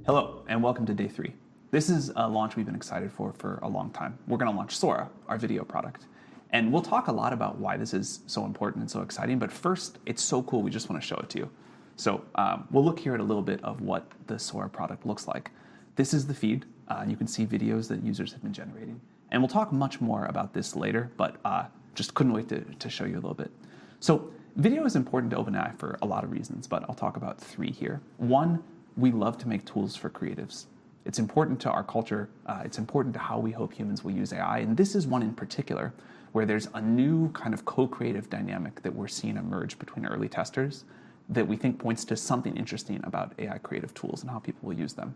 Hello, and welcome to day 3. This is a launch we've been excited for a long time. We're going to launch Sora, our video product. And we'll talk a lot about why this is so important and so exciting, but first, it's so cool, we just want to show it to you. So we'll look here at a little bit of what the Sora product looks like. This is the feed. You can see videos that users have been generating. And we'll talk much more about this later, but just couldn't wait to show you a little bit. So video is important to OpenAI for a lot of reasons, but I'll talk about 3 here. 1, we love to make tools for creatives. It's important to our culture. It's important to how we hope humans will use AI. And this is one in particular where there's a new kind of co-creative dynamic that we're seeing emerge between early testers that we think points to something interesting about AI creative tools and how people will use them.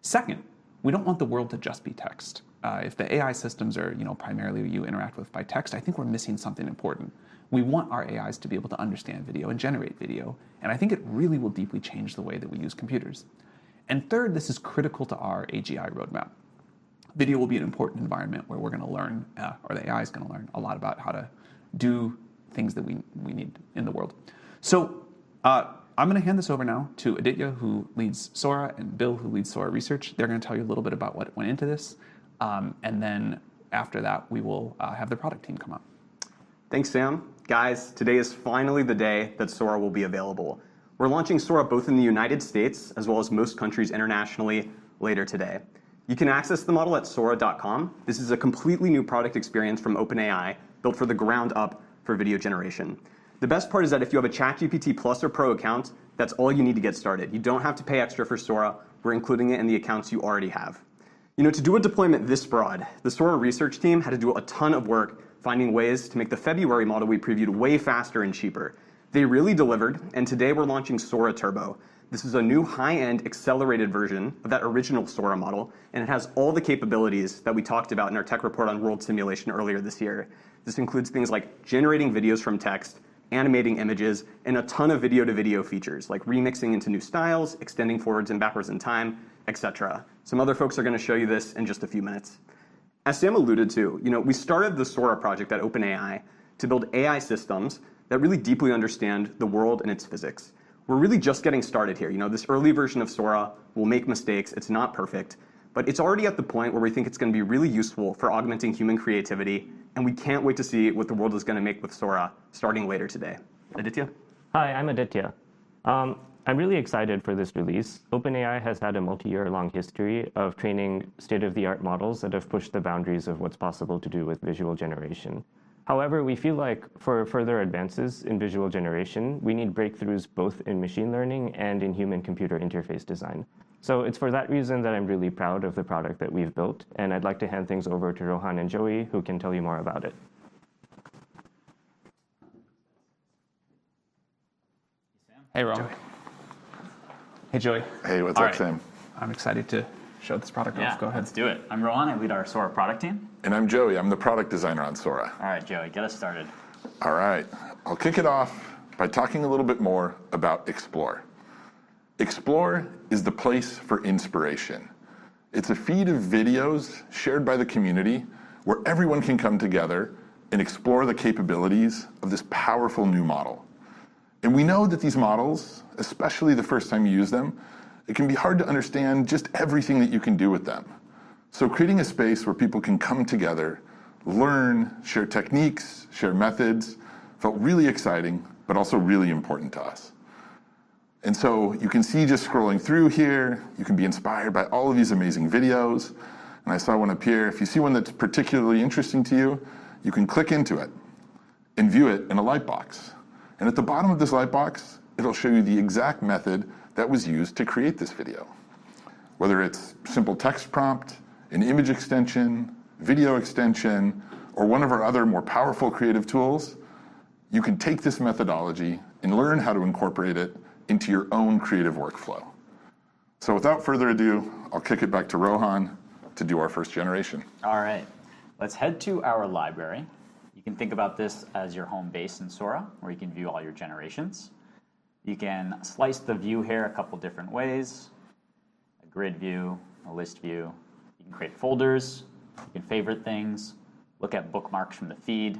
Second, we don't want the world to just be text. If the AI systems are, primarily you interact with by text, I think we're missing something important. We want our AIs to be able to understand video and generate video, and I think it really will deeply change the way that we use computers. And third, this is critical to our AGI roadmap. Video will be an important environment where we're going to learn, or the AI is going to learn a lot about how to do things that we need in the world. So I'm going to hand this over now to Aditya, who leads Sora, and Bill, who leads Sora Research. They're going to tell you a little bit about what went into this, and then after that, we will have the product team come up. Thanks, Sam. Guys, today is finally the day that Sora will be available. We're launching Sora both in the United States as well as most countries internationally later today. You can access the model at Sora.com. This is a completely new product experience from OpenAI, built for the ground up for video generation. The best part is that if you have a ChatGPT Plus or Pro account, that's all you need to get started. You don't have to pay extra for Sora. We're including it in the accounts you already have. To do a deployment this broad, the Sora research team had to do a ton of work finding ways to make the February model we previewed way faster and cheaper. They really delivered, and today we're launching Sora Turbo. This is a new high-end accelerated version of that original Sora model, and it has all the capabilities that we talked about in our tech report on world simulation earlier this year. This includes things like generating videos from text, animating images, and a ton of video-to-video features, like remixing into new styles, extending forwards and backwards in time, etc. Some other folks are going to show you this in just a few minutes. As Sam alluded to, we started the Sora project at OpenAI to build AI systems that really deeply understand the world and its physics. We're really just getting started here. This early version of Sora will make mistakes. It's not perfect, but it's already at the point where we think it's going to be really useful for augmenting human creativity, and we can't wait to see what the world is going to make with Sora starting later today. Aditya? Hi, I'm Aditya. I'm really excited for this release. OpenAI has had a multi-year-long history of training state-of-the-art models that have pushed the boundaries of what's possible to do with visual generation. However, we feel like for further advances in visual generation, we need breakthroughs both in machine learning and in human-computer interface design. So it's for that reason that I'm really proud of the product that we've built, and I'd like to hand things over to Rohan and Joey, who can tell you more about it. Hey, Rohan. Hey, Joey. Hey, what's up, Sam? I'm excited to show this product off. Go ahead. Let's do it. I'm Rohan. I lead our Sora product team. And I'm Joey. I'm the product designer on Sora. All right, Joey, get us started. All right. I'll kick it off by talking a little bit more about Explore. Explore is the place for inspiration. It's a feed of videos shared by the community where everyone can come together and explore the capabilities of this powerful new model. And we know that these models, especially the first time you use them, it can be hard to understand just everything that you can do with them. So creating a space where people can come together, learn, share techniques, share methods, felt really exciting, but also really important to us. And so you can see just scrolling through here, you can be inspired by all of these amazing videos. And I saw one up here. If you see one that's particularly interesting to you, you can click into it and view it in a lightbox. And at the bottom of this lightbox, it'll show you the exact method that was used to create this video. Whether it's simple text prompt, an image extension, video extension, or one of our other more powerful creative tools, you can take this methodology and learn how to incorporate it into your own creative workflow. So without further ado, I'll kick it back to Rohan to do our first generation. All right, let's head to our library. You can think about this as your home base in Sora, where you can view all your generations. You can slice the view here a couple different ways. A grid view, a list view. You can create folders, you can favorite things, look at bookmarks from the feed.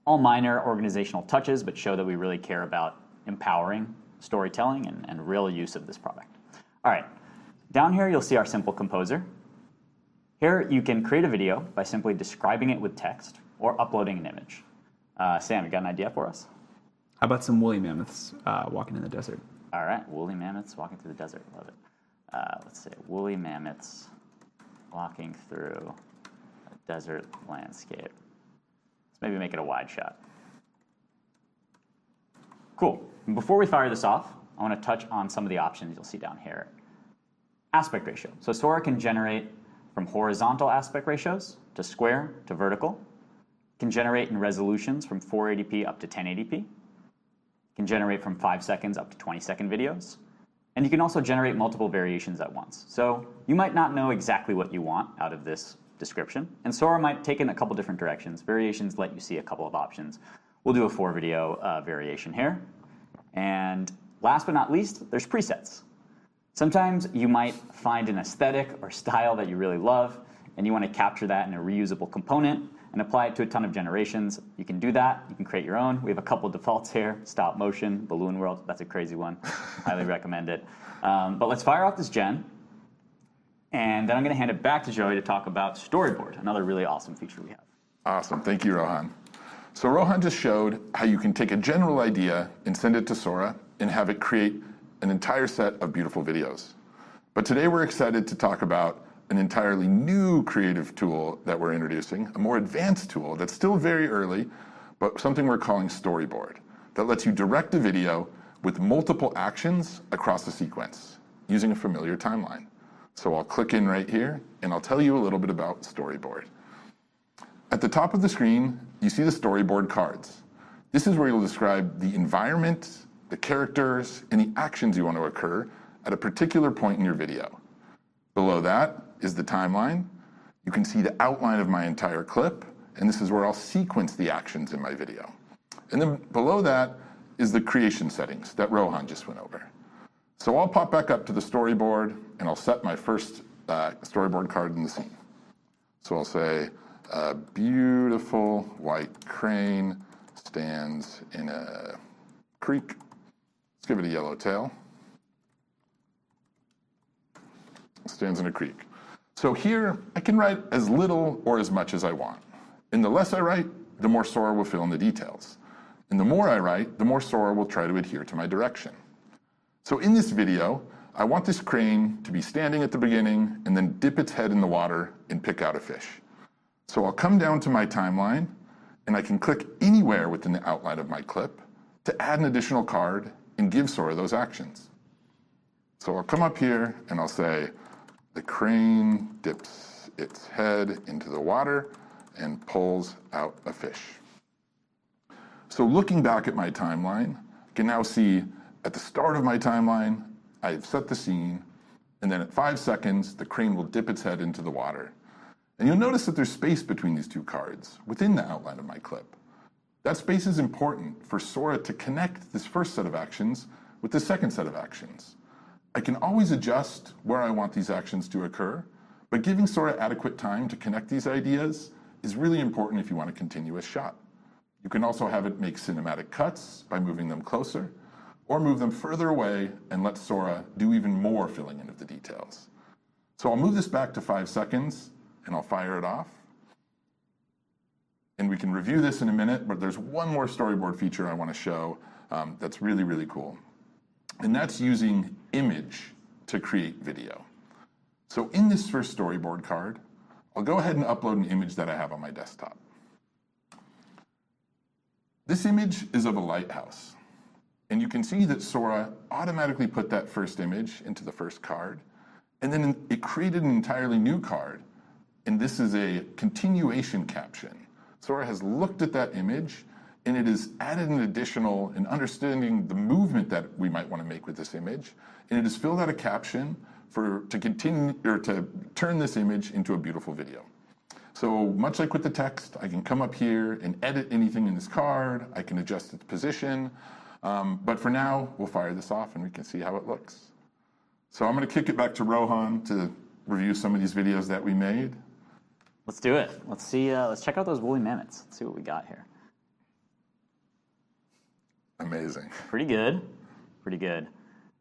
All minor organizational touches, but show that we really care about empowering storytelling and real use of this product. All right, Down here, you'll see our simple composer. Here, you can create a video by simply describing it with text or uploading an image. Sam, you got an idea for us? How about some woolly mammoths walking in the desert? All right, woolly mammoths walking through the desert. Love it. Let's say woolly mammoths walking through a desert landscape. Let's maybe make it a wide shot. Cool. Before we fire this off, I want to touch on some of the options you'll see down here. Aspect ratio. So Sora can generate from horizontal aspect ratios to square to vertical. It can generate in resolutions from 480p up to 1080p. It can generate from 5 seconds up to 20-second videos. And you can also generate multiple variations at once. So you might not know exactly what you want out of this description. And Sora might take in a couple different directions. Variations let you see a couple of options. We'll do a 4-video variation here. And last but not least, there's presets. Sometimes you might find an aesthetic or style that you really love, and you want to capture that in a reusable component and apply it to a ton of generations. You can do that. You can create your own. We have a couple defaults here: stop motion, balloon world. That's a crazy one. Highly recommend it. But let's fire off this gen, and then I'm going to hand it back to Joey to talk about storyboard, another really awesome feature we have. Awesome. Thank you, Rohan. So Rohan just showed how you can take a general idea and send it to Sora and have it create an entire set of beautiful videos. But today we're excited to talk about an entirely new creative tool that we're introducing, a more advanced tool that's still very early, but something we're calling Storyboard, that lets you direct a video with multiple actions across a sequence using a familiar timeline. So I'll click in right here, and I'll tell you a little bit about Storyboard. At the top of the screen, you see the Storyboard cards. This is where you'll describe the environment, the characters, and the actions you want to occur at a particular point in your video. Below that is the timeline. You can see the outline of my entire clip, and this is where I'll sequence the actions in my video. And then below that is the creation settings that Rohan just went over. So I'll pop back up to the storyboard, and I'll set my first storyboard card in the scene. So I'll say, a beautiful white crane stands in a creek. Let's give it a yellow tail. Stands in a creek. So here, I can write as little or as much as I want. And the less I write, the more Sora will fill in the details. And the more I write, the more Sora will try to adhere to my direction. So in this video, I want this crane to be standing at the beginning and then dip its head in the water and pick out a fish. So I'll come down to my timeline, and I can click anywhere within the outline of my clip to add an additional card and give Sora those actions. So I'll come up here and I'll say, the crane dips its head into the water and pulls out a fish. So looking back at my timeline, I can now see at the start of my timeline, I've set the scene, and then at 5 seconds, the crane will dip its head into the water. And you'll notice that there's space between these two cards within the outline of my clip. That space is important for Sora to connect this first set of actions with the second set of actions. I can always adjust where I want these actions to occur, but giving Sora adequate time to connect these ideas is really important if you want a continuous shot. You can also have it make cinematic cuts by moving them closer, or move them further away and let Sora do even more filling in of the details. So I'll move this back to 5 seconds, and I'll fire it off. And we can review this in a minute, but there's one more storyboard feature I want to show that's really, really cool. And that's using image to create video. So in this first storyboard card, I'll go ahead and upload an image that I have on my desktop. This image is of a lighthouse. And you can see that Sora automatically put that first image into the first card. And then it created an entirely new card. And this is a continuation caption. Sora has looked at that image, and it has added an additional, and understanding the movement that we might want to make with this image, and it has filled out a caption to continue, or to turn this image into a beautiful video. So much like with the text, I can come up here and edit anything in this card. I can adjust its position. But for now, we'll fire this off, and we can see how it looks. So I'm going to kick it back to Rohan to review some of these videos that we made. Let's do it. Let's see. Let's check out those woolly mammoths. Let's see what we got here. Amazing. Pretty good. Pretty good.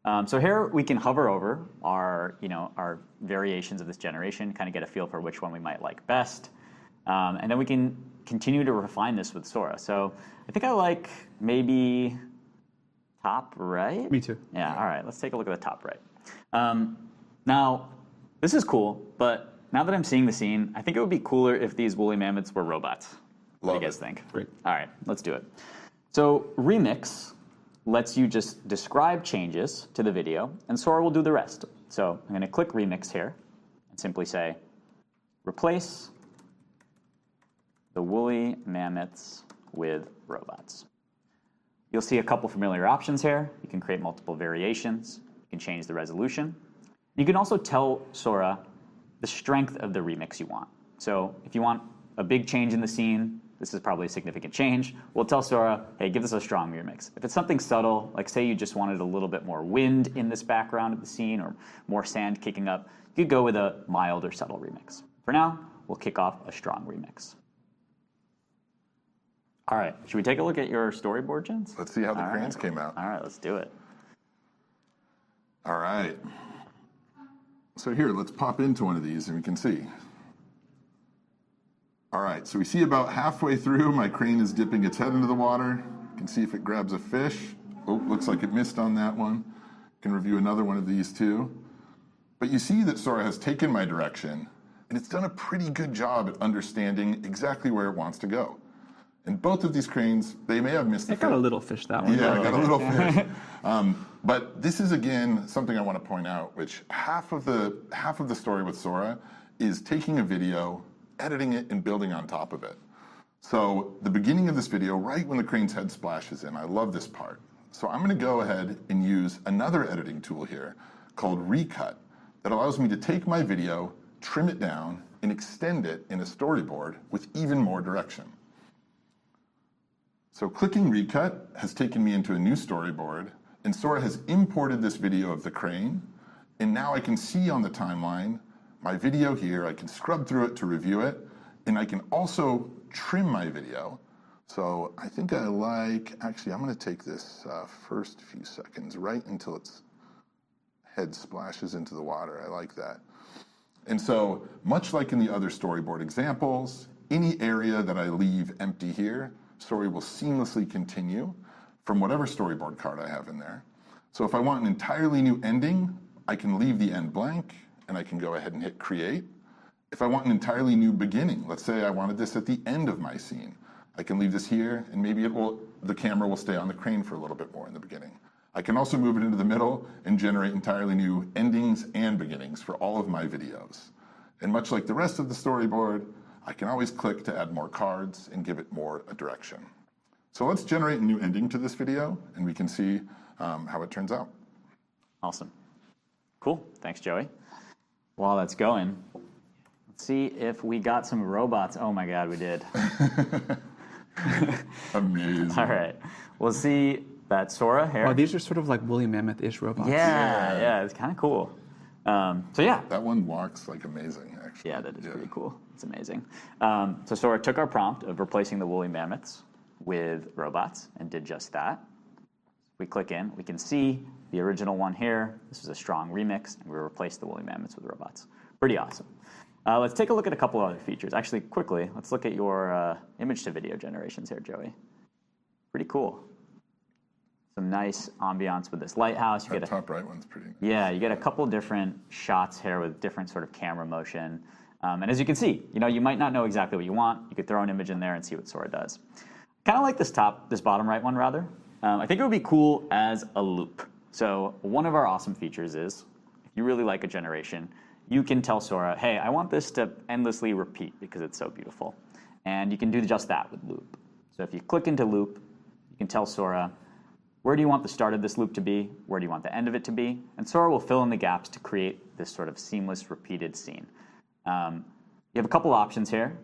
So here we can hover over our, our variations of this generation, kind of get a feel for which one we might like best. And then we can continue to refine this with Sora. So I think I like maybe top right. Me too. Yeah, all right, let's take a look at the top right. Now, this is cool, but now that I'm seeing the scene, I think it would be cooler if these woolly mammoths were robots. What do you guys think? Great. All right, let's do it. So Remix lets you just describe changes to the video, and Sora will do the rest. So I'm going to click Remix here and simply say, replace the woolly mammoths with robots. You'll see a couple familiar options here. You can create multiple variations. You can change the resolution. You can also tell Sora the strength of the remix you want. So if you want a big change in the scene, this is probably a significant change, we'll tell Sora, hey, give us a strong remix. If it's something subtle, like say you just wanted a little bit more wind in this background of the scene or more sand kicking up, you could go with a mild or subtle remix. For now, we'll kick off a strong remix. All right, should we take a look at your storyboard, Jens? Let's see how the cranes came out. All right, let's do it. All right. So here, let's pop into one of these and we can see. All right, so we see about halfway through, my crane is dipping its head into the water. You can see if it grabs a fish. Oh, looks like it missed on that one. You can review another one of these too. But you see that Sora has taken my direction, and it's done a pretty good job at understanding exactly where it wants to go. And both of these cranes, they may have missed the I got a little fish that one. Yeah, I got a little fish. But this is, again, something I want to point out, which half of the story with Sora is taking a video, editing it, and building on top of it. So the beginning of this video, right when the crane's head splashes in, I love this part. So I'm going to go ahead and use another editing tool here called Recut that allows me to take my video, trim it down, and extend it in a storyboard with even more direction. So clicking Recut has taken me into a new storyboard, and Sora has imported this video of the crane, and now I can see on the timeline my video here. I can scrub through it to review it, and I can also trim my video. So I think I like, actually I'm going to take this first few seconds right until its head splashes into the water. I like that. And so much like in the other storyboard examples, any area that I leave empty here, story will seamlessly continue from whatever storyboard card I have in there. So if I want an entirely new ending, I can leave the end blank and I can go ahead and hit create. If I want an entirely new beginning, let's say I wanted this at the end of my scene, I can leave this here and maybe the camera will stay on the crane for a little bit more in the beginning. I can also move it into the middle and generate entirely new endings and beginnings for all of my videos. And much like the rest of the storyboard, I can always click to add more cards and give it more a direction. So let's generate a new ending to this video, and we can see how it turns out. Awesome. Cool. Thanks, Joey. While that's going, let's see if we got some robots. Oh my God, we did. Amazing. All right. We'll see that Sora here. Oh, these are sort of like woolly mammoth-ish robots. Yeah, it's kind of cool. So yeah. That one walks like amazing, actually. Yeah, that is pretty cool. It's amazing. So Sora took our prompt of replacing the woolly mammoths with robots and did just that. We click in, we can see the original one here. This is a strong remix, and we replaced the woolly mammoths with robots. Pretty awesome. Let's take a look at a couple of other features. Actually, quickly, let's look at your image-to-video generations here, Joey. Pretty cool. Some nice ambiance with this lighthouse. That top right one's pretty nice. Yeah, you get a couple different shots here with different sort of camera motion. And as you can see, you might not know exactly what you want. You could throw an image in there and see what Sora does. Kind of like this bottom right one, rather. I think it would be cool as a loop. So one of our awesome features is, if you really like a generation, you can tell Sora, hey, I want this to endlessly repeat because it's so beautiful. And you can do just that with loop. So if you click into loop, you can tell Sora, where do you want the start of this loop to be? Where do you want the end of it to be? And Sora will fill in the gaps to create this sort of seamless, repeated scene. You have a couple options here.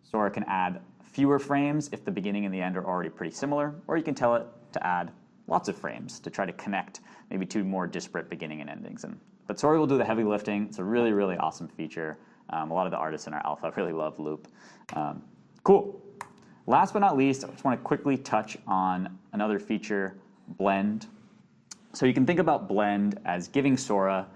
Sora can add fewer frames if the beginning and the end are already pretty similar, or you can tell it to add lots of frames to try to connect maybe two more disparate beginning and endings. But Sora will do the heavy lifting. It's a really, really awesome feature. A lot of the artists in our alpha really love loop. Cool. Last but not least, I just want to quickly touch on another feature, blend. So you can think about Blend as giving Sora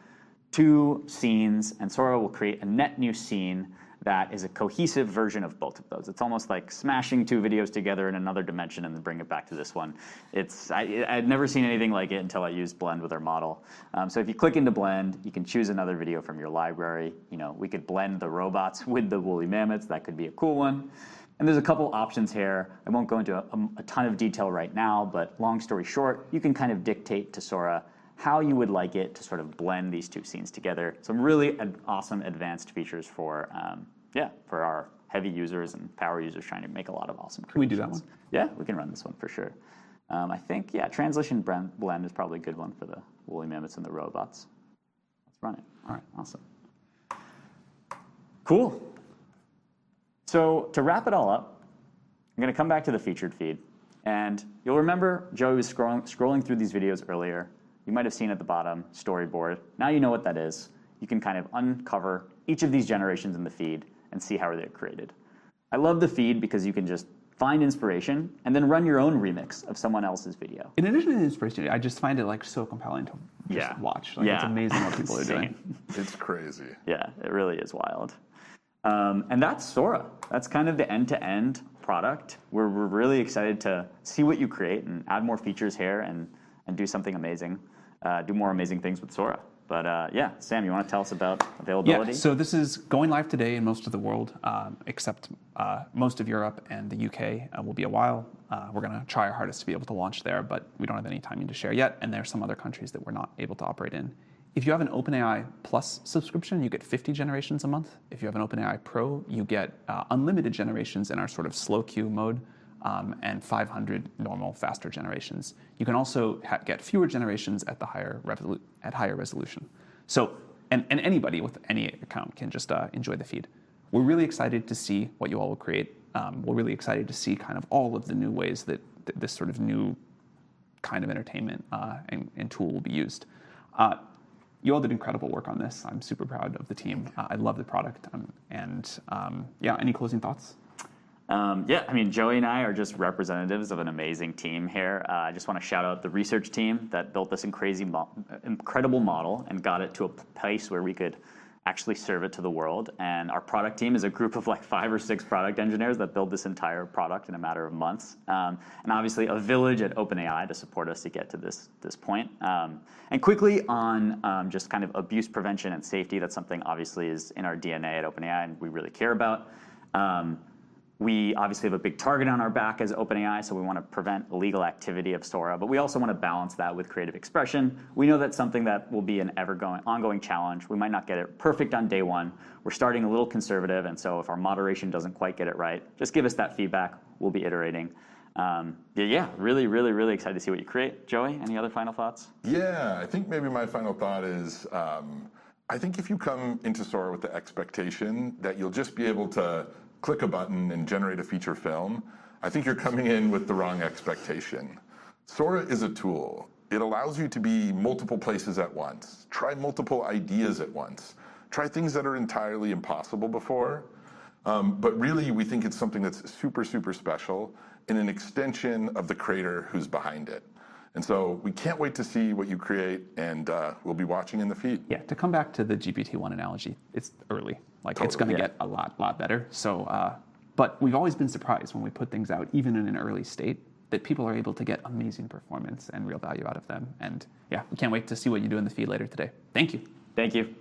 two scenes, and Sora will create a net new scene that is a cohesive version of both of those. It's almost like smashing two videos together in another dimension and then bring it back to this one. I'd never seen anything like it until I used Blend with our model. So if you click into Blend, you can choose another video from your library. We could blend the robots with the woolly mammoths. That could be a cool one. And there's a couple options here. I won't go into a ton of detail right now, but long story short, you can kind of dictate to Sora how you would like it to sort of blend these two scenes together. Some really awesome advanced features for our heavy users and power users trying to make a lot of awesome creations. Can we do that one? Yeah, we can run this one for sure. I think, translation blend is probably a good one for the woolly mammoths and the robots. Let's run it. All right, awesome. Cool. So to wrap it all up, I'm going to come back to the featured feed. And you'll remember Joey was scrolling through these videos earlier. You might have seen at the bottom, storyboard. Now you know what that is. You can kind of uncover each of these generations in the feed and see how they're created. I love the feed because you can just find inspiration and then run your own remix of someone else's video. In addition to the inspiration, I just find it so compelling to just watch. It's amazing what people are doing. It's crazy. Yeah, it really is wild. And that's Sora. That's kind of the end-to-end product. We're really excited to see what you create and add more features here and do something amazing, do more amazing things with Sora. But Sam, you want to tell us about availability? Yeah, so this is going live today in most of the world, except most of Europe and the UK will be a while. We're going to try our hardest to be able to launch there, but we don't have any timing to share yet, and there are some other countries that we're not able to operate in. If you have an OpenAI Plus subscription, you get 50 generations a month. If you have an OpenAI Pro, you get unlimited generations in our sort of slow queue mode, and 500 normal, faster generations. You can also get fewer generations at higher resolution. So, and anybody with any account can just enjoy the feed. We're really excited to see what you all will create. We're really excited to see kind of all of the new ways that this sort of new kind of entertainment and tool will be used. You all did incredible work on this. I'm super proud of the team. I love the product. Any closing thoughts? Joey and I are just representatives of an amazing team here. I just want to shout out the research team that built this incredible model and got it to a place where we could actually serve it to the world. And our product team is a group of 5 or 6 product engineers that build this entire product in a matter of months. And obviously a village at OpenAI to support us to get to this point. And quickly on just kind of abuse prevention and safety, that's something obviously is in our DNA at OpenAI and we really care about. We obviously have a big target on our back as OpenAI, so we want to prevent illegal activity of Sora, but we also want to balance that with creative expression. We know that's something that will be an ongoing challenge. We might not get it perfect on day one. We're starting a little conservative, and so if our moderation doesn't quite get it right, just give us that feedback. We'll be iterating. Really, really, really excited to see what you create. Joey, any other final thoughts? Yeah, I think maybe my final thought is, I think if you come into Sora with the expectation that you'll just be able to click a button and generate a feature film, I think you're coming in with the wrong expectation. Sora is a tool. It allows you to be multiple places at once, try multiple ideas at once, try things that are entirely impossible before. But really, we think it's something that's super, super special and an extension of the creator who's behind it. And so we can't wait to see what you create, and we'll be watching in the feed. Yeah, to come back to the GPT-1 analogy, it's early. It's going to get a lot better. So, but we've always been surprised when we put things out, even in an early state, that people are able to get amazing performance and real value out of them. And we can't wait to see what you do in the feed later today. Thank you. Thank you.